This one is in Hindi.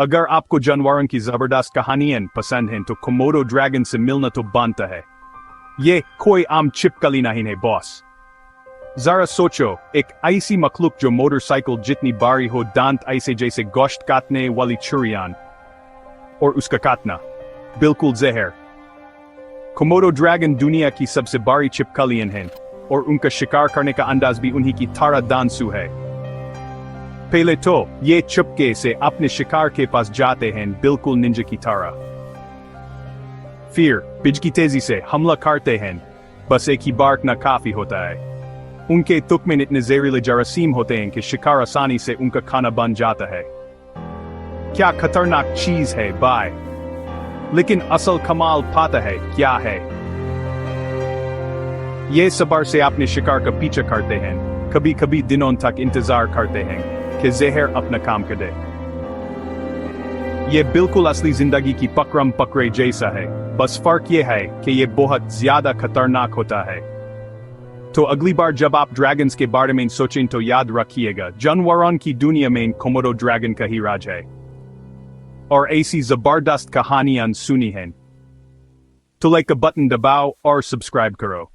अगर आपको जानवरों की जबरदस्त कहानियां पसंद हैं तो कोमोडो ड्रैगन से मिलना तो बनता है। ये कोई आम छिपकली नहीं है बॉस। जरा सोचो, एक ऐसी मखलूक जो मोटरसाइकिल जितनी भारी हो, दांत ऐसे जैसे गोश्त काटने वाली छुरियां, और उसका काटना बिल्कुल जहर। कोमोडो ड्रैगन दुनिया की सबसे बड़ी छिपकलियां हैं और उनका शिकार करने का अंदाज भी उन्हीं की तरह दांसू है। पहले तो ये चुपके से अपने शिकार के पास जाते हैं, बिल्कुल निंजा की तरह। फिर बिजली तेजी से हमला करते हैं। बस एक ही बार ना काफी होता है। उनके तुक में इतने जहरीले जरासीम होते हैं कि शिकार आसानी से उनका खाना बन जाता है। क्या खतरनाक चीज है बाय। लेकिन असल कमाल पता है क्या है? ये सब्र से अपने शिकार का पीछा करते हैं, कभी कभी दिनों तक इंतजार करते हैं कि जहर अपना काम कर दे। ये बिल्कुल असली जिंदगी की पकड़म पकड़े जैसा है, बस फर्क ये है कि ये बहुत ज्यादा खतरनाक होता है। तो अगली बार जब आप ड्रैगन्स के बारे में सोचें तो याद रखिएगा, जानवरों की दुनिया में कोमोडो ड्रैगन का ही राज है। और ऐसी जबरदस्त कहानियां सुनी हैं तो लाइक का बटन दबाओ और सब्सक्राइब करो।